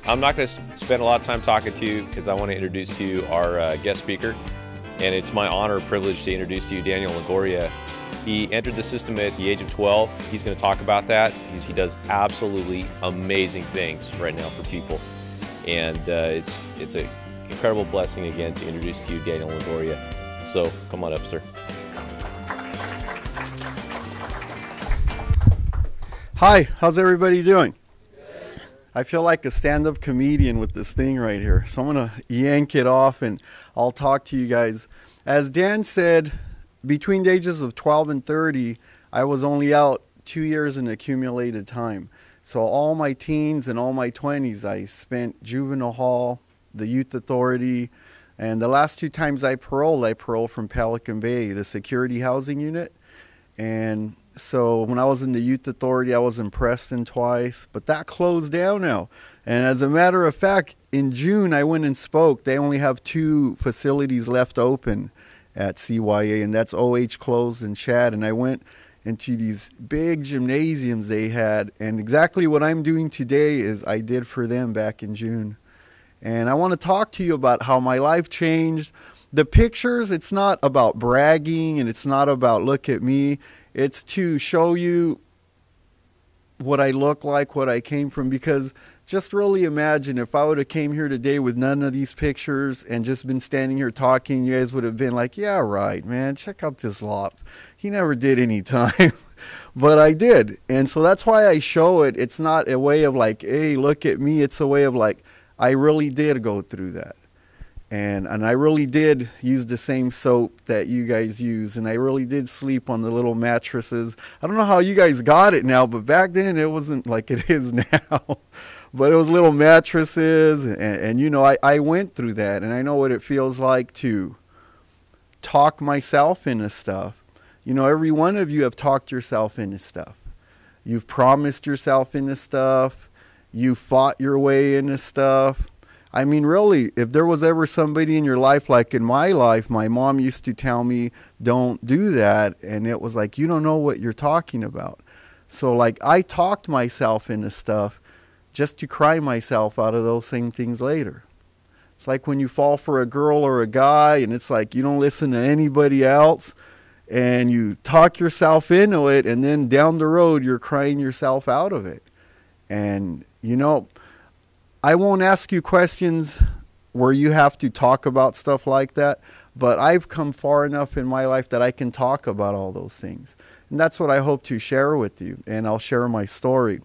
I'm not going to spend a lot of time talking to you because I want to introduce to you our guest speaker. And it's my honor and privilege to introduce to you Daniel Longoria. He entered the system at the age of 12. He's going to talk about that. He does absolutely amazing things right now for people. And it's an incredible blessing again to introduce to you Daniel Longoria. So come on up, sir. Hi, how's everybody doing? I feel like a stand-up comedian with this thing right here. So I'm going to yank it off and I'll talk to you guys. As Dan said, between the ages of 12 and 30, I was only out 2 years in accumulated time. So all my teens and all my 20s, I spent juvenile hall, the youth authority, and the last 2 times I paroled from Pelican Bay, the security housing unit. And so when I was in the youth authority, I was in Preston twice, but that closed down now. And as a matter of fact, in June, I went and spoke. They only have 2 facilities left open at CYA, and that's OH closed and Chad. And I went into these big gymnasiums they had, and exactly what I'm doing today is I did for them back in June. And I want to talk to you about how my life changed. The pictures, it's not about bragging, and it's not about look at me. It's to show you what I look like, what I came from, because just really imagine if I would have came here today with none of these pictures and just been standing here talking, you guys would have been like, yeah, right, man, check out this lot. He never did any time, but I did. And so that's why I show it. It's not a way of like, hey, look at me. It's a way of like, I really did go through that. And I really did use the same soap that you guys use. And I really did sleep on the little mattresses. I don't know how you guys got it now, but back then it wasn't like it is now. But it was little mattresses. And you know, I went through that. And I know what it feels like to talk myself into stuff. You know, every one of you have talked yourself into stuff. You've promised yourself into stuff. You fought your way into stuff. I mean, really, if there was ever somebody in your life, like in my life, my mom used to tell me, don't do that. And it was like, you don't know what you're talking about. So like I talked myself into stuff just to cry myself out of those same things later. It's like when you fall for a girl or a guy and it's like you don't listen to anybody else and you talk yourself into it, and then down the road you're crying yourself out of it. And, you know, I won't ask you questions where you have to talk about stuff like that, but I've come far enough in my life that I can talk about all those things. And that's what I hope to share with you, and I'll share my story.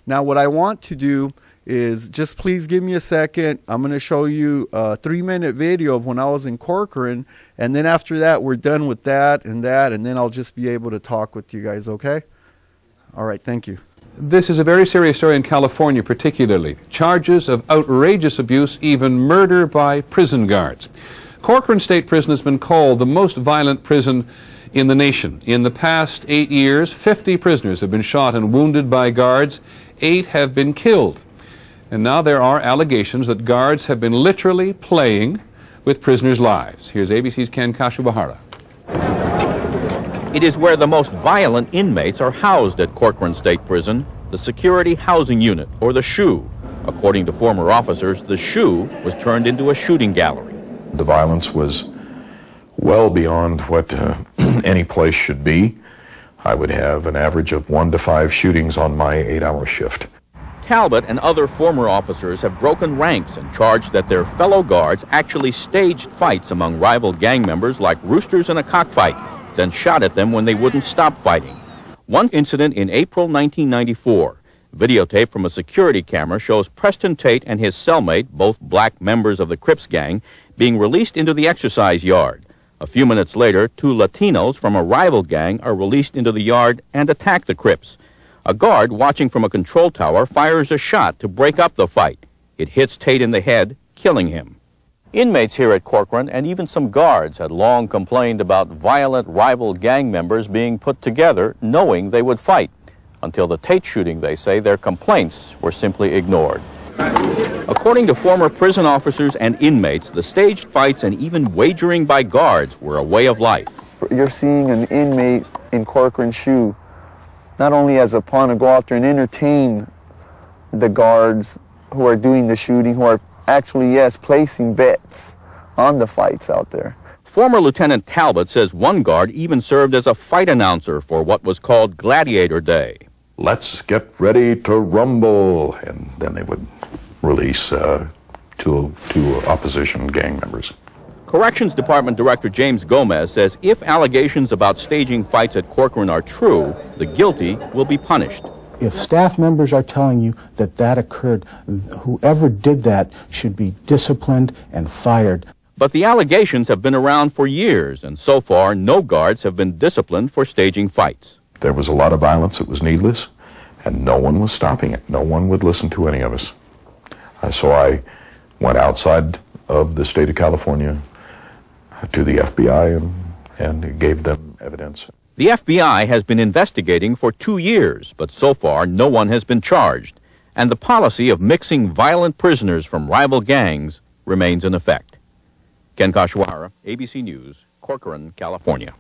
Now, what I want to do is just please give me a second. I'm going to show you a 3-minute video of when I was in Corcoran, and then after that, we're done with that, and then I'll just be able to talk with you guys, okay? All right, thank you. This is a very serious story in California, particularly. Charges of outrageous abuse, even murder by prison guards. Corcoran State Prison has been called the most violent prison in the nation. In the past 8 years, 50 prisoners have been shot and wounded by guards. 8 have been killed. And now there are allegations that guards have been literally playing with prisoners' lives. Here's ABC's Ken Kashiwahara. It is where the most violent inmates are housed at Corcoran State Prison, the Security Housing Unit, or the SHU. According to former officers, the SHU was turned into a shooting gallery. The violence was well beyond what any place should be. I would have an average of 1 to 5 shootings on my 8-hour shift. Talbot and other former officers have broken ranks and charged that their fellow guards actually staged fights among rival gang members like roosters in a cockfight, then shot at them when they wouldn't stop fighting. One incident in April 1994. Videotape from a security camera shows Preston Tate and his cellmate, both black members of the Crips gang, being released into the exercise yard. A few minutes later, 2 Latinos from a rival gang are released into the yard and attack the Crips. A guard watching from a control tower fires a shot to break up the fight. It hits Tate in the head, killing him. Inmates here at Corcoran and even some guards had long complained about violent rival gang members being put together knowing they would fight. Until the Tate shooting, they say, their complaints were simply ignored. According to former prison officers and inmates, the staged fights and even wagering by guards were a way of life. You're seeing an inmate in Corcoran SHU not only as a pawn to go out there and entertain the guards are doing the shooting, who are actually, yes, placing bets on the fights out there. Former Lieutenant Talbot says one guard even served as a fight announcer for what was called Gladiator Day. Let's get ready to rumble. And then they would release two opposition gang members. Corrections Department Director James Gomez says if allegations about staging fights at Corcoran are true, the guilty will be punished. If staff members are telling you that that occurred, whoever did that should be disciplined and fired. But the allegations have been around for years, and so far no guards have been disciplined for staging fights. There was a lot of violence that was needless, and no one was stopping it. No one would listen to any of us. So I went outside of the state of California to the FBI and gave them evidence. The FBI has been investigating for 2 years, but so far no one has been charged, and the policy of mixing violent prisoners from rival gangs remains in effect. Ken Kashwara, ABC News, Corcoran, California.